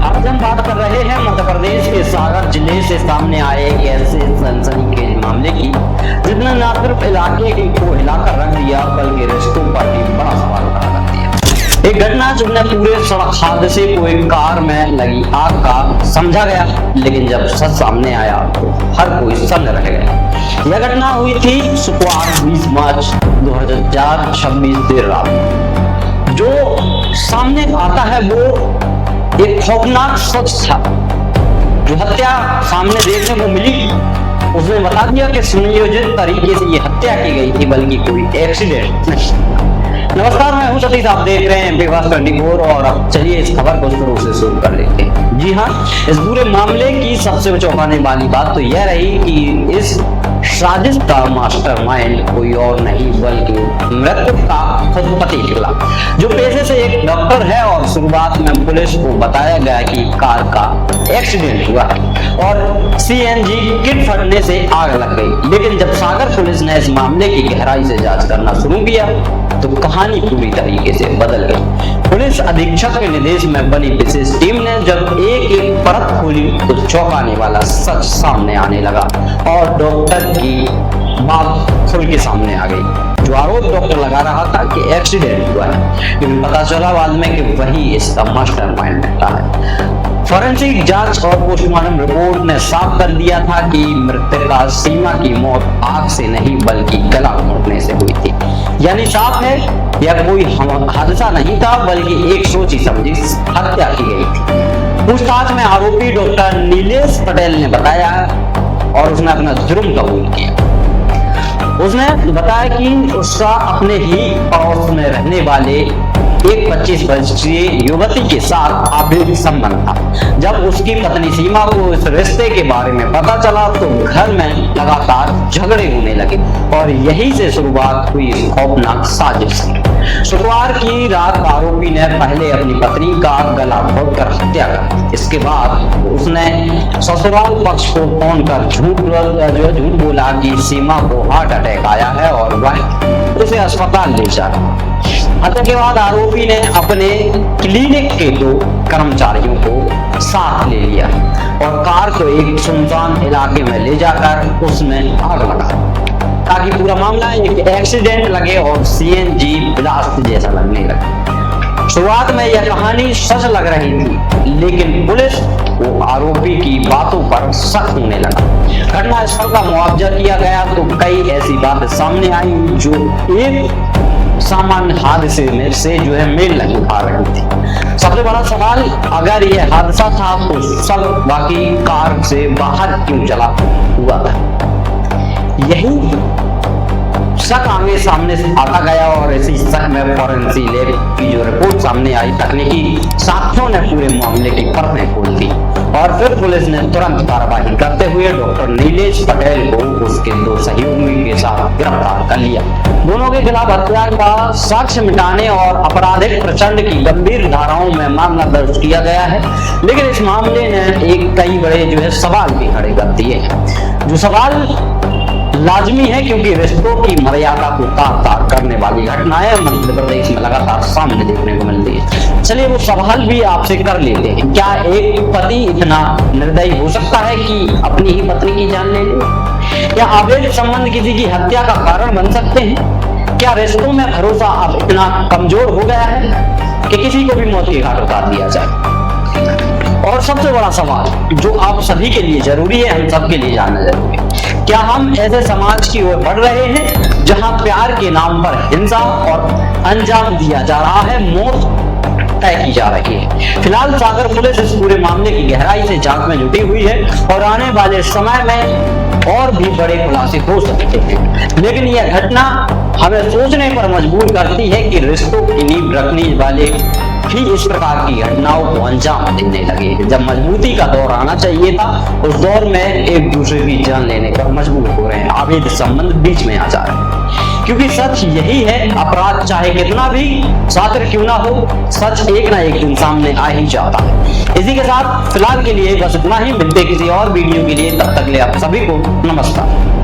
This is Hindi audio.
आज हम बात कर रहे हैं मध्य प्रदेश के सागर जिले से सामने आए एक ऐसे सनसनीखेज मामले की जिसने न सिर्फ इलाके को हिलाकर रख दिया बल्कि रिश्तों पर भी बड़ा सवाल खड़ा कर दिया। एक घटना जिसने पूरे सड़क हादसे को एक कार में लगी आग का समझा गया, लेकिन जब सच सामने आया तो हर कोई सन्न रह गया। यह घटना हुई थी शुक्रवार 20 मार्च 2026 देर रात। जो सामने आता है वो एक खौफनाक सच था। जो हत्या सामने देखने को मिली उसने बता दिया कि सुनियोजित तरीके से ये हत्या की गई थी, बल्कि कोई एक्सीडेंट नहीं। नमस्कार, मैं हूं सतीश, आप देख रहे हैं बिग 24 और अब चलिए इस खबर को शुरू से शुरू कर लेते हैं। जी हाँ, इस पूरे मामले की सबसे चौंकाने वाली बात तो यह रही कि इस साजिश का मास्टरमाइंड कोई और नहीं बल्कि मृतक का खुद पति निकला, जो पेशे से एक डॉक्टर है। और शुरुआत में पुलिस को बताया गया कि कार का एक्सीडेंट हुआ है और सीएनजी किट फटने से आग लग गई। लेकिन जब सागर पुलिस ने इस मामले की गहराई से जांच करना शुरू किया तो कहानी पूरी तरीके से बदल गई। पुलिस अधीक्षक के निर्देश में बनी विशेष टीम ने जब एक एक परत खोली तो चौंकाने वाला सच सामने आने लगा और डॉक्टर की बात खुल के सामने आ गई। जो आरोप डॉक्टर लगा रहा था कि एक्सीडेंट हुआ है, लेकिन पता चला बाद में कि वही इसका मास्टरमाइंड है। फॉरेंसिक जांच और पोस्टमार्टम रिपोर्ट ने साफ कर दिया था कि मृतका सीमा की मौत आग से नहीं बल्कि गला घोटने से हुई थी। यानी साफ है यह कोई हादसा नहीं था बल्कि एक सोची समझी हत्या की गई थी। पूछताछ में आरोपी डॉक्टर नीलेश पटेल ने बताया और उसने अपना जुर्म कबूल किया। उसने बताया कि उसका अपने ही पड़ोस में रहने वाले एक 25 वर्षीय युवती के साथ अवैध संबंध था। जब उसकी पत्नी सीमा को इस रिश्ते के बारे में पता चला तो घर में लगातार झगड़े होने लगे और यही से शुरुआत हुई खौफनाक साजिश की। शुक्रवार की रात आरोपी ने पहले अपनी पत्नी का गला घोटकर हत्या कर, इसके बाद उसने ससुराल पक्ष को फोन कर झूठ बोला कि सीमा को हार्ट अटैक आया है और वह उसे अस्पताल ले जा। हत्या के बाद आरोपी ने अपने क्लिनिक के 2 कर्मचारियों को साथ ले लिया और कार को एक सुनसान इलाके में ले जाकर उसमें आग लगा ताकि पूरा मामला एक एक्सीडेंट लगे और सीएनजी ब्लास्ट जैसा लगने लगा। शुरुआत में यह कहानी सच लग रही थी, लेकिन पुलिस को आरोपी की बातों पर शक होने लगा। घटनास्थल का मुआवजा किया गया तो कई ऐसी बातें सामने आई जो एक सामान्य हादसे में से मेल नहीं खा रही थी। सबसे बड़ा सवाल, अगर यह हादसा था तो सब बाकी कार से बाहर क्यों चला हुआ था? यही शक आगे सामने से आता गया और इसी शक में फॉरेंसिक लैब की जो रिपोर्ट सामने आई, तकनीकी साक्ष्यों ने पूरे मामले की परतें खोल दी और फिर पुलिस ने तुरंत कार्रवाई करते हुए डॉक्टर नीलेश पटेल को उसके 2 सहयोगियों के साथ गिरफ्तार कर लिया। दोनों के खिलाफ हत्या का साक्ष्य मिटाने और आपराधिक प्रचंड की गंभीर धाराओं में मामला दर्ज किया गया है। लेकिन इस मामले ने कई बड़े सवाल भी खड़े कर दिए हैं, जो सवाल लाजमी है क्योंकि रिश्तों की मर्यादा को तार-तार करने वाली घटनाएं मध्य प्रदेश में लगातार सामने देखने को मिलती है। चलिए वो सवाल भी आपसे कर लेते हैं। क्या एक पति इतना निर्दयी हो सकता है कि अपनी ही पत्नी की जान ले ले? क्या अवैध संबंध किसी की हत्या का कारण बन सकते हैं? क्या रिश्तों में भरोसा अब इतना कमजोर हो गया है कि किसी को भी मौत के घाट उतार दिया जाए? और सबसे बड़ा सवाल जो आप सभी के लिए जरूरी है, हम सब के लिए जानना जरूरी है, क्या हम ऐसे समाज की ओर बढ़ रहे हैं जहां प्यार के नाम पर हिंसा और अंजाम दिया जा रहा है, मौत तय की जा रही है? फिलहाल सागर पुलिस इस पूरे मामले की गहराई से जांच में जुटी हुई है और आने वाले समय में और भी बड़े खुलासे हो सकते हैं। लेकिन यह घटना हमें सोचने पर मजबूर करती है कि रिश्तों की नींव रखने वाले भी इस प्रकार की घटनाओं को अंजाम देने लगे। जब मजबूती का दौर आना चाहिए था, उस दौर में एक दूसरे की जान लेने पर मजबूर हो रहे हैं, अवैध संबंध बीच में आ जा रहे हैं। क्योंकि सच यही है, अपराध चाहे कितना भी सातिर क्यों ना हो, सच एक ना एक दिन सामने आ ही जाता है। इसी के साथ फिलहाल के लिए बस इतना ही। मिलते किसी और वीडियो के लिए, तब तक ले आप सभी को नमस्कार।